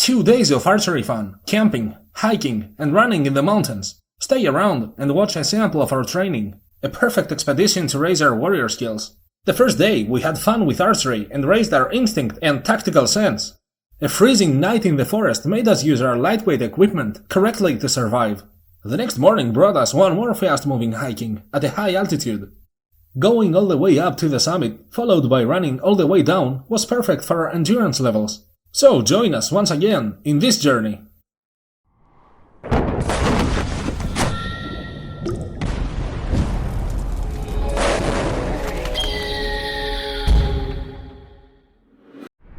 2 days of archery fun, camping, hiking, and running in the mountains. Stay around and watch a sample of our training. A perfect expedition to raise our warrior skills. The first day we had fun with archery and raised our instinct and tactical sense. A freezing night in the forest made us use our lightweight equipment correctly to survive. The next morning brought us one more fast-moving hiking at a high altitude. Going all the way up to the summit, followed by running all the way down, was perfect for our endurance levels. So join us once again in this journey.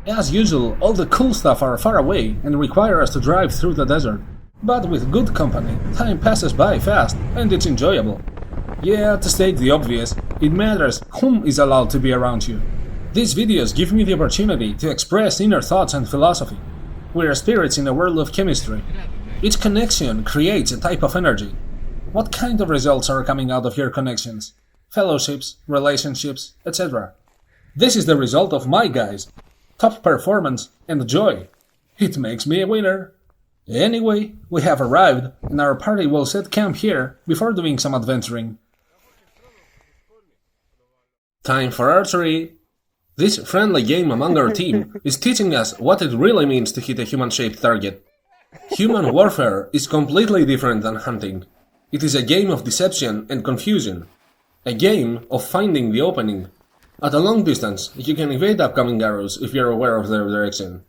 As usual, all the cool stuff are far away and require us to drive through the desert. But with good company, time passes by fast and it's enjoyable. Yeah, to state the obvious, it matters whom is allowed to be around you. These videos give me the opportunity to express inner thoughts and philosophy. We are spirits in a world of chemistry. Each connection creates a type of energy. What kind of results are coming out of your connections? Fellowships, relationships, etc. This is the result of my guys. Top performance and joy. It makes me a winner. Anyway, we have arrived and our party will set camp here before doing some adventuring. Time for archery! This friendly game among our team is teaching us what it really means to hit a human-shaped target. Human warfare is completely different than hunting. It is a game of deception and confusion. A game of finding the opening. At a long distance, you can evade upcoming arrows if you're aware of their direction.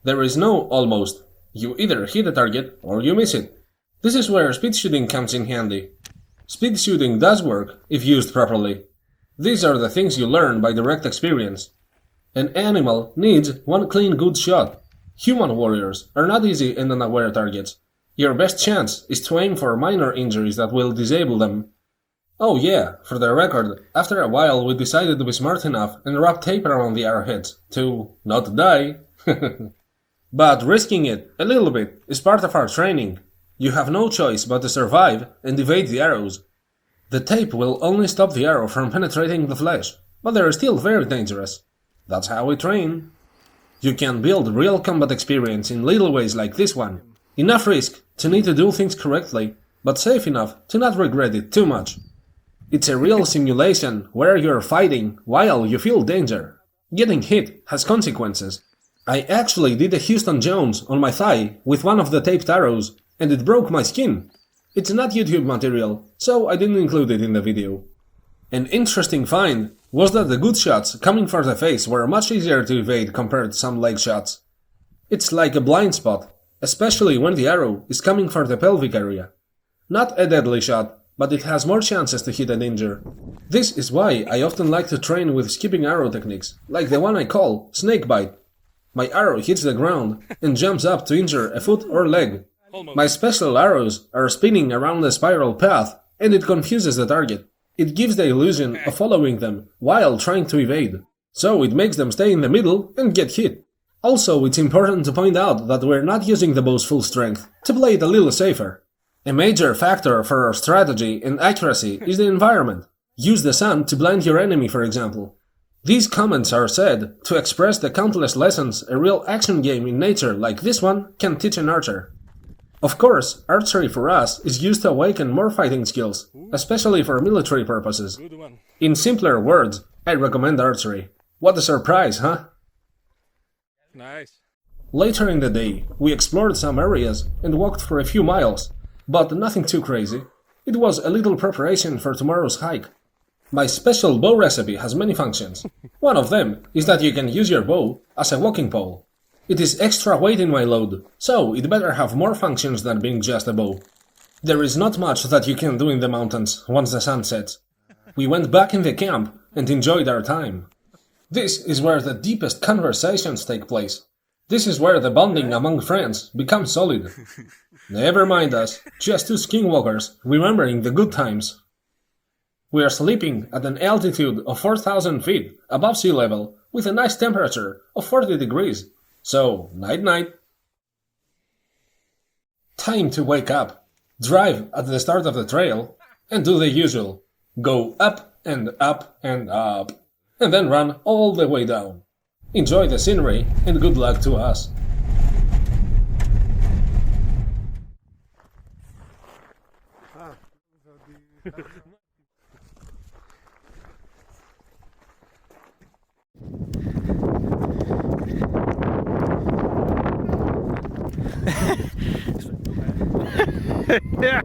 There is no almost. You either hit a target or you miss it. This is where speed shooting comes in handy. Speed shooting does work if used properly. These are the things you learn by direct experience. An animal needs one clean good shot. Human warriors are not easy and unaware targets. Your best chance is to aim for minor injuries that will disable them. Oh yeah, for the record, after a while we decided to be smart enough and wrap tape around the arrowheads to not die. But risking it, a little bit, is part of our training. You have no choice but to survive and evade the arrows. The tape will only stop the arrow from penetrating the flesh, but they are still very dangerous. That's how we train. You can build real combat experience in little ways like this one. Enough risk to need to do things correctly, but safe enough to not regret it too much. It's a real simulation where you're fighting while you feel danger. Getting hit has consequences. I actually did a Houston Jones on my thigh with one of the taped arrows, and it broke my skin. It's not YouTube material, so I didn't include it in the video. An interesting find was that the good shots coming for the face were much easier to evade compared to some leg shots. It's like a blind spot, especially when the arrow is coming for the pelvic area. Not a deadly shot, but it has more chances to hit and injure. This is why I often like to train with skipping arrow techniques, like the one I call snake bite. My arrow hits the ground and jumps up to injure a foot or leg. My special arrows are spinning around a spiral path, and it confuses the target. It gives the illusion of following them while trying to evade, so it makes them stay in the middle and get hit. Also, it's important to point out that we're not using the bow's full strength, to play it a little safer. A major factor for our strategy and accuracy is the environment. Use the sun to blind your enemy, for example. These comments are said to express the countless lessons a real action game in nature like this one can teach an archer. Of course, archery for us is used to awaken more fighting skills, especially for military purposes. In simpler words, I recommend archery. What a surprise, huh? Nice. Later in the day, we explored some areas and walked for a few miles, but nothing too crazy. It was a little preparation for tomorrow's hike. My special bow recipe has many functions. One of them is that you can use your bow as a walking pole. It is extra weight in my load, so it better have more functions than being just a bow. There is not much that you can do in the mountains once the sun sets. We went back in the camp and enjoyed our time. This is where the deepest conversations take place. This is where the bonding among friends becomes solid. Never mind us, just two skinwalkers remembering the good times. We are sleeping at an altitude of 4,000 feet above sea level with a nice temperature of 40 degrees. So, night-night. Time to wake up, drive at the start of the trail, and do the usual. Go up and up and up, and then run all the way down. Enjoy the scenery, and good luck to us. Yeah.